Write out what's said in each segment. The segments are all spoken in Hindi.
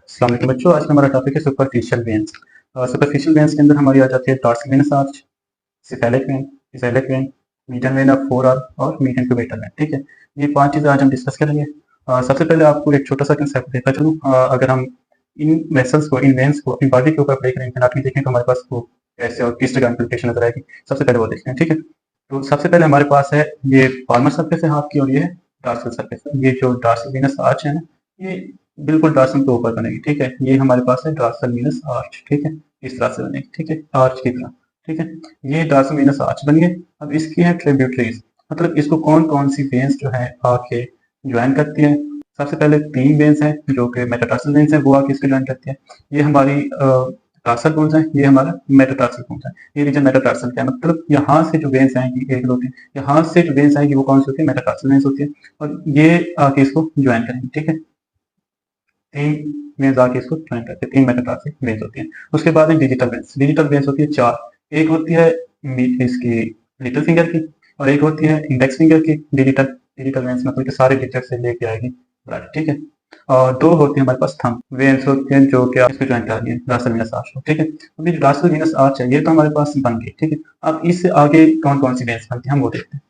अस्सलाम वालेकुम बच्चों, आज का हमारा टॉपिक है सुपरफिशियल वेन्स। सुपरफिशियल वेन्स के अंदर हमारी आ जाती है dorsal venous arch, cephalic vein, basilic vein, median vein of forearm और मीडियन क्यूबिटल वेन। ठीक है, ये 5 चीज़ें आज हम डिस्कस करेंगे। सबसे पहले आपको एक छोटा सा कंसेप्ट देता चलूँ। अगर हम इन वेसल्स को, इन वेन्स को अपनी बॉडी के ऊपर अप्लाई करेंगे, एनाटॉमी देखें तो हमारे पास वो कैसे और किस जगह इंप्लीमेंटेशन नजर आएगी। सबसे पहले वो देखते हैं। ठीक है, तो सबसे पहले हमारे पास है ये पाल्मर सरफेस है हाथ की, और ये है डॉर्सल सरफेस। ये जो डॉर्सल वेनस आर्च है ना, ये बिल्कुल डॉर्सल के ऊपर बनेगी। ठीक है, ये हमारे पास है डॉर्सल वेनस आर्च। ठीक है, इस तरह से बनेगी। ठीक है, आर्च की तरह। ठीक है, ये डॉर्सल वेनस आर्च बन गए। अब इसकी है ट्रिब्यूटरीज, मतलब इसको कौन कौन सी वेन्स जो है आके ज्वाइन करती है। सबसे पहले 3 वेन्स हैं जो कि मेटाटार्सल वेन्स हैं, वो आके इसको ज्वाइन करती है। ये हमारी टार्सल बोन्स है, ये हमारा मेटाटार्सल बोन्स है। ये रीजन मेटाटार्सल का है, मतलब यहाँ से जो वेन्स आएंगी एक दो तीन, यहाँ से जो वेन्स आएंगी वो कौन सी होती है, मेटाटार्सल वेन्स होती है, और ये आके इसको ज्वाइन करेंगे। ठीक है, 3 वेन्स आके इसको ज्वाइन करते हैं, 3 मेटाटार्सल वेन्स होती हैं। उसके बाद है डिजिटल वेन्स। डिजिटल वेन्स होती है 4। एक होती है इसकी लिटिल फिंगर की, और एक होती है इंडेक्स फिंगर की। डिजिटल डिजिटल वेन्स मतलब कि सारे डिजिट से लेके आएगी ब्लड। ठीक है, और 2 होती है हमारे पास थंब वेन्स होती हैं जो कि इसको ज्वाइन कर रही है डॉर्सल वेनस आर्च को। ठीक है, अभी जो डॉर्सल वेनस आर्च है ये तो हमारे पास बन गई। ठीक है, अब इससे आगे कौन कौन सी वेन्स बनती हैं हम वो देखते हैं।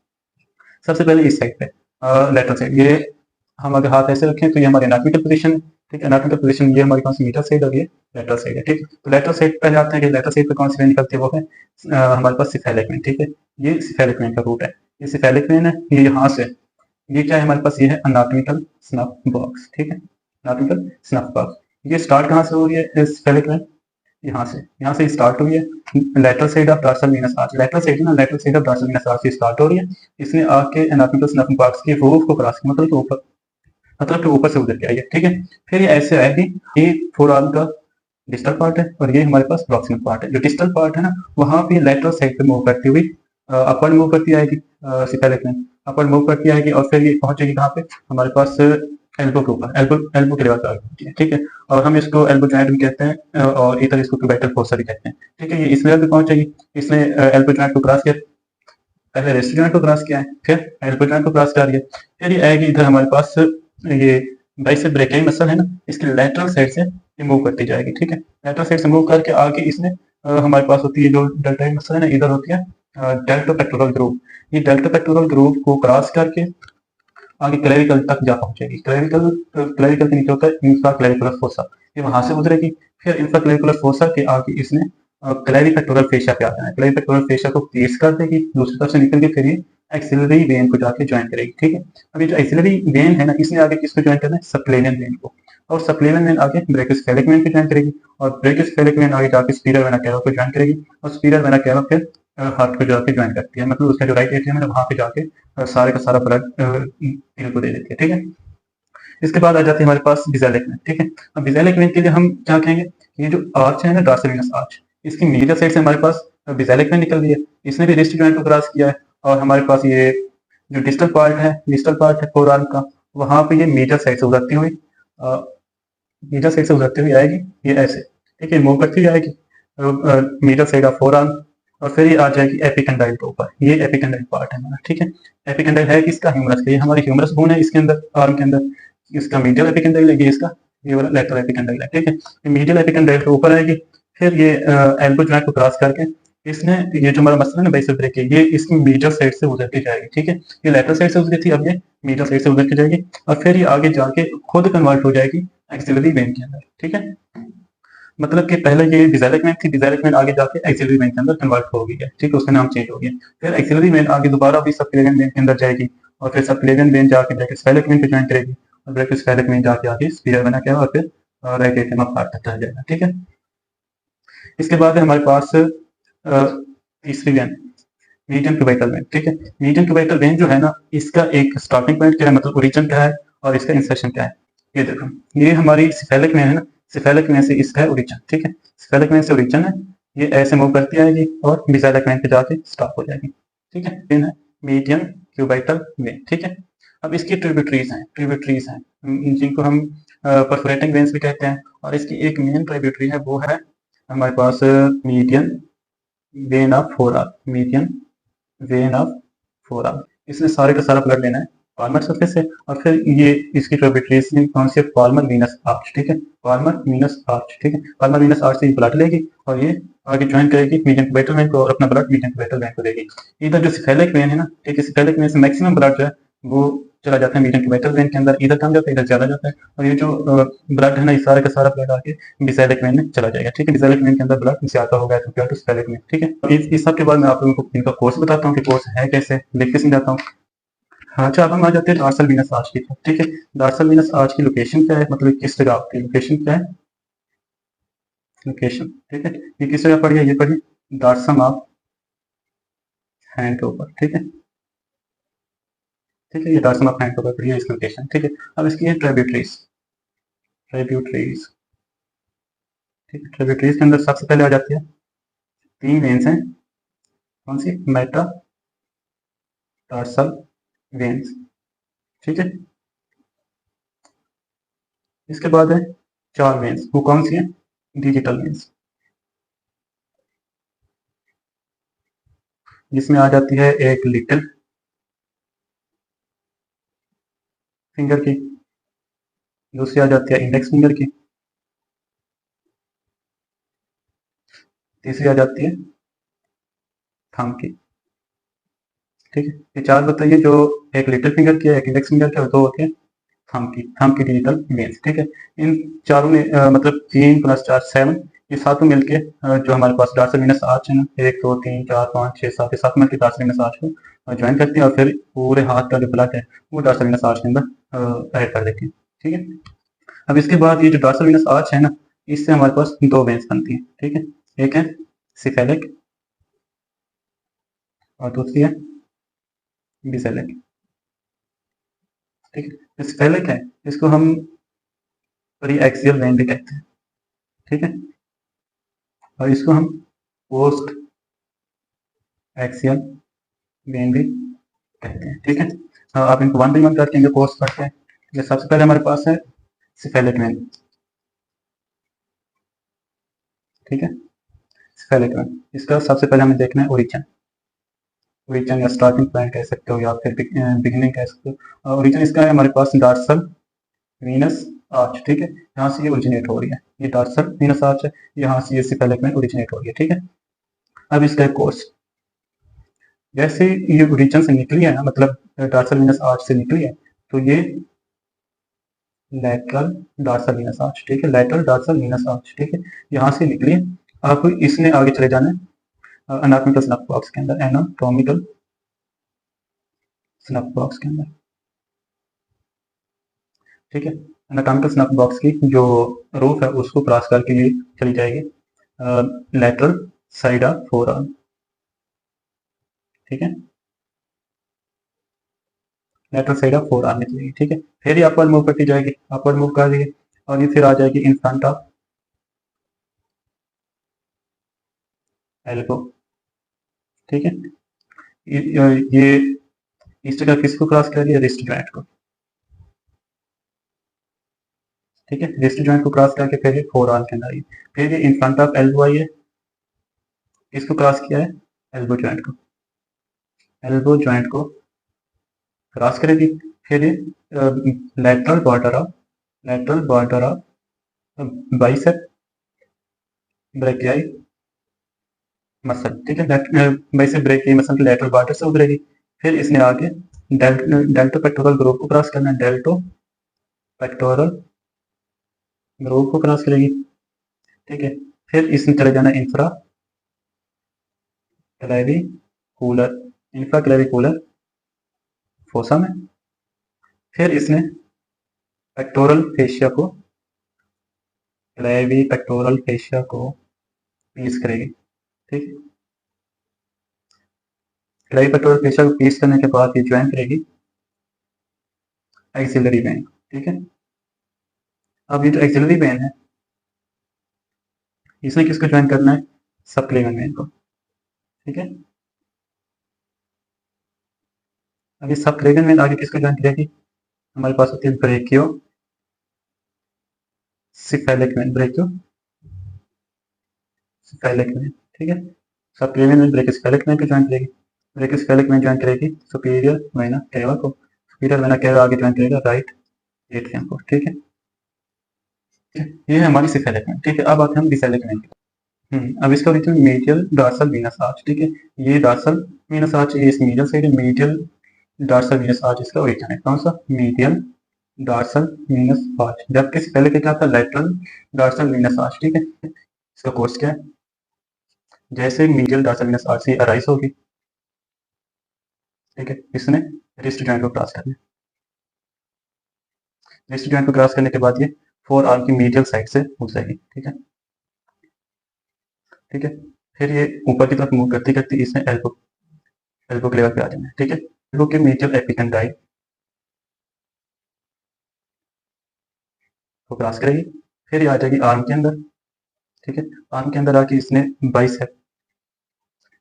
सबसे पहले इस साइड पे लेटरल साइड, ये हम अगर हाथ ऐसे रखें तो ये हमारी एनाटॉमिकल पोजीशन है। ठीक है, एनाटॉमिकल पोजीशन ये हमारी कौन सी मीडियल साइड, और ये लेटरल साइड है। ठीक है, तो लेटरल साइड पे जाते हैं कि लेटरल साइड पे कौन सी वेन निकलती है, वो है हमारे पास सिफेलिक वेन। ठीक है, ये सिफेलिक वेन का रूट है। ये सिफेलिक वेन है, ये यहाँ से, ये क्या है हमारे पास, ये है अनाटॉमिकल स्नफ बॉक्स। ठीक है, अनाटॉमिकल स्नफ बॉक्स। ये स्टार्ट कहाँ से हो रही है सिफेलिक वेन, यहाँ से स्टार्ट हुई है lateral side of dorsal venous arch. Lateral side ना, lateral side of dorsal venous arch से स्टार्ट हो रही है। इसने आके एनाटॉमिकल स्नफ बॉक्स की रूफ को क्रॉस किया, मतलब ऊपर, मतलब कि ऊपर से उधर के आई है। ठीक है, फिर ये ऐसे आएगी। ये फोर आर्म का डिस्टल पार्ट है, और ये हमारे पास प्रॉक्सिमल पार्ट है। जो डिस्टल पार्ट है ना, वहां पे लेटरल साइड पे मूव करती हुई अपवर्ड मूव करती आएगी, सिफेलिक वेन अपवर्ड मूव करती आएगी, और फिर ये पहुंचेगी कहाँ पे, हमारे पास एल्बो के ऊपर, एल्बो के लेवल पर होती है। ठीक है, और हम इसको एल्बो जॉइंट भी कहते हैं, और इधर इसको क्यूबाइटल फोसा भी कहते हैं। ठीक है, ये इस लेवल पे पहुंचेगी। इसने एल्बो जॉइंट को क्रॉस किया, पहले रेस्ट जॉइंट को क्रॉस किया है, फिर एल्बो जॉइंट को क्रॉस कर रही है। फिर ये आएगी इधर हमारे पास, ये बाइसेप ब्रेकियाई मसल है ना, इसके लेटरल साइड से ये मूव करती जाएगी। ठीक है, लेटरल साइड से मूव करके आगे इसने हमारे पास होती है जो डेल्टाई मसल है ना, इधर होती है डेल्टा पेक्टोरल ग्रूव। ये डेल्टा पेक्टोरल ग्रूव को क्रॉस करके आगे क्लेविकल तक जा पहुंचेगी। क्लेविकल क्लेविकल के नीचे होता है इंफ्रा क्लेविकुलर फोसा, ये वहां से गुजरेगी। फिर इंफ्रा क्लेविकुलर फोसा के आगे इसने क्लेविपेक्टोरल फेशिया पे आना है। क्लेविपेक्टोरल फेशिया को तेज कर देगी, दूसरी तरफ से निकल के फिर ये एक्सिलरी वेन को जाके ज्वाइन करेगी। ठीक है, अभी जो एक्सिलरी वेन है ना, इसने आगे किसको ज्वाइन करना है, सबक्लेवियन वेन को, और सबक्लेवियन वेन आगे ब्रेकियोसेफेलिक वेन को ज्वाइन करेगी, और ब्रेकियोसेफेलिक वेन आगे जाके स्पीरल वेना कैवा को ज्वाइन करेगी, और स्पीरल वेना कैवा फिर हार्ट को जाके ज्वाइन करती है, मतलब उसका जो राइट एट्रियम है वहां पे जाके सारे का सारा ब्लड दिल को दे देती है। ठीक है, इसके बाद आ जाती है हमारे पास बिजेलिक वेन। ठीक है, अब बिजेलिक वेन के लिए हम क्या कहेंगे, ये जो आर्च है ना डॉर्सल वेनस आर्च, इसकी मीडियल साइड से हमारे पास बिजेलिक वेन निकल रही है। इसने भी रिस्ट जॉइंट को क्रॉस किया है, और हमारे पास ये जो डिस्टल पार्ट है फोर आर्म का, वहां पे ये मीडियल साइड से उभरती हुई आएगी, ये ऐसे। ठीक है, मूव करती जाएगी medial side of forearm, और फिर ये आ जाएगी एपिकंडाइल के ऊपर। ये एपिकंडाइल पार्ट है हमारा। ठीक है, एपिकंडाइल है किसका, ह्यूमरस का। ये हमारी ह्यूमरस बोन है इसके अंदर, आर्म के अंदर। इसका मीडियल एपिकंडाइल है, ये इसका ये वाला लेटरल एपिकंडाइल है। ठीक है, ये मीडियल एपिकंडाइल के ऊपर आएगी। फिर ये एल्बो जॉइंट को क्रॉस करके इसने, ये जो हमारा मसल है ना बाइसेप ब्रेक, ये इसकी मीडियल साइड से उधर के जाएगी। ठीक है, ये लेटरल साइड से उधर थी, अब ये मीडियल साइड से उधर के जाएगी, और फिर ये आगे जाके खुद कन्वर्ट हो जाएगी एक्सिलरी वेन के अंदर। ठीक है, मतलब कि पहले ये बिजेलिक वेन थी, बिजेलिक वेन आगे जाके एक्सिलरी वेन के अंदर कन्वर्ट हो गई है। ठीक है, उसका नाम चेंज हो गया। फिर एक्सिलरी वेन आगे दोबारा भी सबक्लेवियन वेन के अंदर जाएगी, और फिर सबक्लेवियन वेन जाके ब्रैकियोसेफेलिक वेन को ज्वाइन करेगी, और ब्रैकियोसेफेलिक वेन जाके आगे स्पीरल वेना क्या, और फिर राइट एट्रियम ऑफ हार्ट तक चला जाएगा। ठीक है, इसके बाद है हमारे पास तीसरी वेन, मीडियम क्यूबाइटल वेन। ठीक है, मीडियम क्यूबाइटल वेन जो है ना, इसका एक स्टार्टिंग पॉइंट क्या है, मतलब ओरिजिन क्या है, और इसका इंसर्शन क्या है। ये देखो, ये हमारी सिफेलिक वेन है ना, सिफेलिक वेन से इसका है ओरिजिन। ठीक है, सिफेलिक वेन से ओरिजिन है, ये ऐसे मूव करती आएगी और बिजेलिक वेन पे जाके स्टॉप हो जाएगी। ठीक है, वेन है मीडियम क्यूबाइटल वेन। ठीक है, अब इसकी ट्रिब्यूटरीज हैं जिनको हम परफोरेटिंग वेन्स भी कहते हैं, और इसकी एक मेन ट्रिब्यूटरी है, वो है हमारे पास median vein of forearm, median vein of forearm. इसने सारे का सारा ब्लड लेना है पाल्मर सरफेस है, और फिर ये इसकी ट्रिब्यूटरीज कौन सी है, पाल्मर वीनस आर्च, ठीक है, पाल्मर वीनस आर्च, ठीक है, पाल्मर वीनस आर्च से ये ब्लड लेगी और ये आगे ज्वाइन करेगी मीडियम क्यूबेटल वेन को और अपना ब्लड मीडियम क्यूबेटल वेन को देगी। इधर जो सिफेलिक वेन है ना, ठीक है, सिफेलिक वेन से मैक्सिमम ब्लड जो है वो चला जाता है मीडियम क्यूबेटल वेन के अंदर, इधर कम जाता है इधर ज्यादा जाता है, और ये जो ब्लड है ना, ये सारा का सारा ब्लड आके बिसेलिक वेन में चला जाएगा, ठीक है, बिसेलिक वेन के अंदर ब्लड ज्यादा होगा कंपेयर टू सिफेलिक वेन, ठीक है। इस सब के बाद मैं आप लोगों को इनका कोर्स बताता हूँ कि कोर्स है कैसे, लिख के समझाता हूँ। हाँ, अच्छा, अब हम आ जाते हैं डार्सल वीनस आर्च की तरफ, ठीक है। डार्सल वीनस आर्च की लोकेशन क्या है, मतलब किस जगह आपकी लोकेशन क्या है, लोकेशन, ठीक है, ये किस जगह पड़ी है, ये पड़ी डार्सम ऑफ हैंड के ऊपर, ठीक है, ठीक है, ये डार्सम ऑफ हैंड के ऊपर पड़ी है इस लोकेशन, ठीक है। अब इसकी है ट्रिब्यूटरीज, ट्रिब्यूटरीज, ठीक है, ट्रिब्यूटरीज के अंदर सबसे पहले आ जाती है 3 वेन्स हैं, कौन सी, मेटा डार्सल वेन्स, ठीक है। इसके बाद है 4 वेन्स, वो कौन सी है, डिजिटल वेन्स, जिसमें आ जाती है एक लिटिल फिंगर की, दूसरी आ जाती है इंडेक्स फिंगर की, तीसरी आ जाती है थंब की, ठीक है। ये 4 बताइए, जो एक लिटिल फिंगर की है, एक इंडेक्स फिंगर की, और 2 होती है थंब की डिजिटल वेन्स, ठीक है। इन चारों ने मतलब 3 + 4 7, ये सातों मिलके जो हमारे पास डार्सल वीनस आर्च है ना, 1 2 3 4 5 6 7, ये सात मिलकर डार्सल वीनस आर्च को ज्वाइन करती हैं, और फिर पूरे हाथ का जो ब्लड है वो डार्सल वीनस आर्च के अंदर ऐड कर देती है, ठीक है। अब इसके बाद ये जो डार्सल वीनस आर्च है ना, इससे हमारे पास 2 वेन्स बनती हैं, ठीक है, एक है सिफेलिक और दूसरी है बिसेलिक, ठीक है। जो सिफेलिक है इसको हम प्री एक्सियल वेन भी कहते हैं, ठीक है, और इसको हम पोस्ट एक्सियल वेन भी कहते हैं, ठीक है। आप इनको 1 बाय 1 करके इनके कोर्स पढ़ते हैं। ये सबसे पहले हमारे पास है सिफेलिक वेन, ठीक है, सिफेलिक वेन, इसका सबसे पहले हमें देखना है ओरिजिन, ओरिजिन या स्टार्टिंग पॉइंट कह सकते हो या फिर बिगिनिंग कह सकते हो। ओरिजिन इसका है हमारे पास डार्सल वीनस आर्च, ठीक है, यहाँ से ये ओरिजिनेट हो रही है, ये डार्सल वीनस आर्च है, यहाँ से ये सिफेलिक वेन ओरिजिनेट हो रही है, ठीक है। अब इसका कोर्स, जैसे ये ओरिजिन से निकली है ना, मतलब डार्सल वीनस आर्च से निकली है, तो ये लैटरल डार्सल वीनस आर्च, ठीक है, लैटरल डार्सल वीनस आर्च, ठीक है, यहाँ से निकली है। अब इसने आगे चले जाना है एनाटॉमिकल स्नफ बॉक्स के अंदर, एनाटॉमिकल स्नफ बॉक्स के अंदर, ठीक है। एनाटॉमिकल स्नफ बॉक्स की जो रूफ है उसको क्रॉस करके ये चली जाएगी लैटरल साइड ऑफ फोरआर्म, ठीक है, लेटरल साइड ऑफ फोरआर्म में चलेगी, ठीक है। फिर ये अपवर्ड मूव करती जाएगी, अपवर्ड मूव कर रही है, और ये फिर आ जाएगी इन फ्रंट ऑफ एल्बो, ठीक है। ये इस जगह किसको क्रॉस कर रही है, रिस्ट जॉइंट को, ठीक है, रिस्ट जॉइंट को क्रॉस करके फिर ये फोरआर्म के अंदर आई, फिर ये इन फ्रंट ऑफ एल्बो आई है, किसको क्रॉस किया है, एल्बो जॉइंट को, एल्बो जॉइंट को क्रॉस करेगी, फिर ये lateral border of bicep brachii muscle, ठीक है, बाइसेप ब्रेकियाई मसल की लेटरल बॉर्डर से उतरेगी, फिर इसने आगे डेल्टो पेक्टोरल ग्रुप को क्रॉस करना है, डेल्टो पेक्टोरल ग्रुप को क्रॉस करेगी, ठीक है। फिर इसने चले जाना infra clavicular, infra clavicular fossa में, फिर इसने पेक्टोरल फेशिया को, क्लेवी पेक्टोरल फेशिया को पीस करेगी, ठीक है, क्लेवी पेक्टोरल फेशिया को पीस करने के बाद ये ज्वाइन करेगी एक्सिलरी वेन, ठीक है। अब ये जो एक्सिलरी वेन है इसने किसको ज्वाइन करना है, सबक्लेवियन वेन को, ठीक है। अब ये सबक्लेवियन वेन आगे किसको ज्वाइन करेगी, हमारे पास होती है ब्रेकियो सिफेलिक वेन, ब्रेकियो सिफेलिक वेन, ठीक है, सबक्लेवियन वेन ब्रेकियोसेफेलिक वेन को ज्वाइन करेगी, ब्रेकियोसेफेलिक वेन ज्वाइन करेगी सुपीरियर वेना केवा को, स्पीडर वेना क्या आगे ज्वाइन करेगा, राइट एट्रियम को, ठीक है। ये है हमारी सिफेलिक वेन, ठीक है। अब आते हैं हम डिसेलिक वेन की। अब इसका origin medial dorsal Venus arch, ठीक है। ये डॉर्सल वीनस आर्च, ये इस मीडियल साइड है, मीडियल डॉर्सल वीनस आर्च इसका ओरिजिन है। कौन सा, मीडियल डॉर्सल वीनस आर्च, जबकि पहले क्या था, लेटरल डॉर्सल वीनस आर्च, ठीक है। इसका कोर्स क्या है, जैसे मीडियल डॉर्सल वीनस आर्च से अराइज होगी, ठीक है, इसने रिस्ट जॉइंट को क्रॉस करना है। रिस्ट जॉइंट को क्रॉस करने के बाद ये फोर आर्म की मीडियल साइड से घुसेगी, ठीक है, ठीक है। फिर ये ऊपर की तरफ मूव करती करती इसने एल्बो एल्बो के लेवल पे आ जाना है, ठीक है। एल्बो के मीडियल एपिकंडाई को क्रॉस करेगी, फिर ये आ जाएगी आर्म के अंदर, ठीक है। आर्म के अंदर आके इसने बाइसेप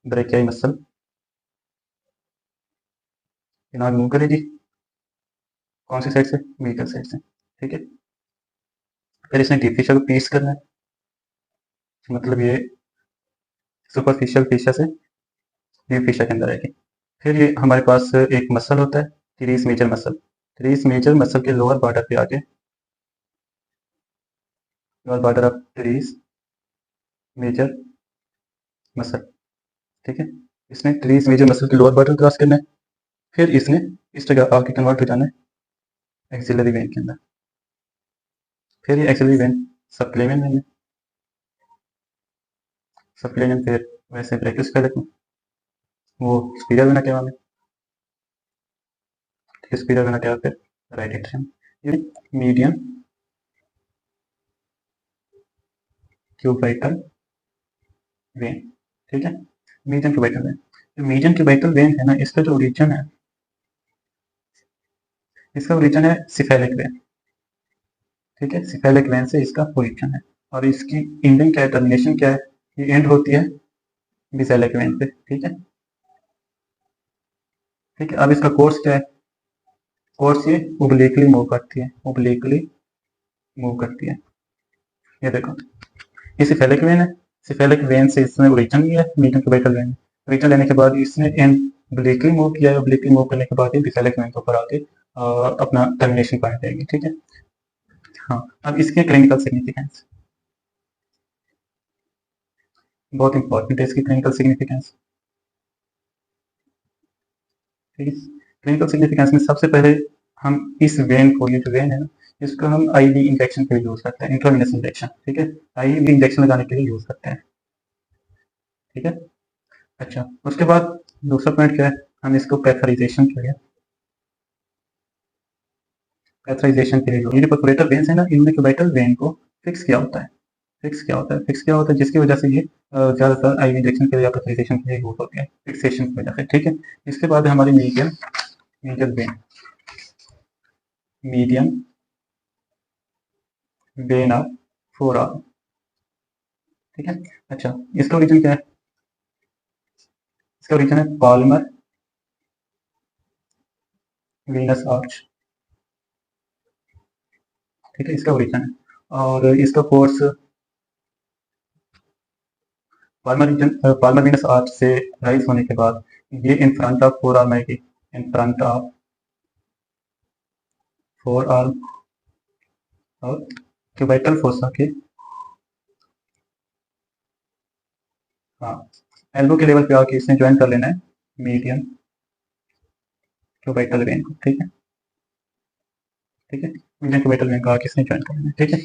ब्रेकियाई मसल दिमाग मूव करेगी, कौन सी साइड से, मीडियल साइड से, ठीक है। फिर इसने डीप फिशर को पीस करना है, मतलब ये सुपरफिशियल फिशर से डीप फिशर के अंदर आएगी। फिर ये हमारे पास एक मसल होता है, teres major muscle. Teres major muscle के लोअर बॉर्डर पे आके, lower border of teres major muscle, ठीक है। इसने टीरीज मेजर मसल के लोअर बॉर्डर क्रॉस करना है, फिर इसने इस जगह आके कन्वर्ट हो जाना है एक्सिलरी वेन के अंदर। फिर ये एक्सिलरी वेन सबक्लेवियन वेन में, सबक्लेवियन फिर वैसे ब्रैकियस पैलेट में, वो स्पीडर वेना केवा में, स्पीडर वेना केवा फिर राइट एट्रियम। ये मीडियम क्यूबाइटल वेन, ठीक है, मीडियम क्यूबाइटल वेन। जो मीडियम क्यूबाइटल वेन है ना, इसका जो ओरिजिन है, इसका ओरिजिन है सिफेलिक वेन, ठीक है। सिफेलिक वेन से इसका ओरिजिन है, और इसकी एंडिंग क्या है, टर्मिनेशन क्या है, ये एंड होती है बिसेलिक वेन पे, ठीक है, ठीक है। अब इसका कोर्स क्या है, कोर्स ये ओब्लिकली मूव करती है, ओब्लिकली मूव करती है। ये देखो, ये सिफेलिक वेन है, सिफेलिक वेन से इसने ओरिजिन लिया है, मीडियम क्यूबाइटल वेन, ओरिजिन लेने के बाद इसने एंड ओब्लिकली मूव किया है, ओब्लिकली मूव करने के बाद ये बिसेलिक वेन के ऊपर आके अपना टर्मिनेशन पॉइंट आएगी, ठीक है। हाँ, अब इसके क्लिनिकल सिग्निफिकेंस बहुत इंपॉर्टेंट है, इसकी क्लिनिकल सिग्निफिकेंस, ठीक है। क्लिनिकल सिग्निफिकेंस में सबसे पहले हम इस वेन को, ये जो वेन है ना, इसको हम आईवी इंजेक्शन के लिए यूज करते हैं, इंट्रावेनस इंजेक्शन, ठीक है, आईवी इंजेक्शन लगाने के लिए यूज करते हैं, ठीक है। अच्छा, उसके बाद दूसरा पॉइंट क्या है, हम इसको कैथराइजेशन के लिए, कैथराइजेशन के लिए ये जो परफोरेटर वेन्स है ना, इनमें क्यूबाइटल वेन को फिक्स किया होता है, फिक्स किया होता है, फिक्स किया होता है, जिसकी वजह से ये ज़्यादातर आईवी इंजेक्शन के लिए या कैथराइजेशन के लिए यूज होते हैं, फिक्सेशन की वजह से, ठीक है। इसके बाद हमारी medium medial when, medium when of four arm, ठीक है। अच्छा, इसका ओरिजिन क्या है, इसका ओरिजिन है पाल्मर वीनस आर्च, ठीक है, इसका ओरिजिन है। और इसका कोर्स पाल्मर वीनस आर्च से राइज होने के बाद ये in front of forearm आएगी, in front of forearm, और क्यूबाइटल फोसा के, हाँ, एल्बो के लेवल पे आके इसने ज्वाइन कर लेना है मीडियम क्यूबाइटल वेन को, ठीक है, ठीक है, मीडियम क्यूबाइटल वेन को आके इसने ज्वाइन कर लेना है, ठीक है।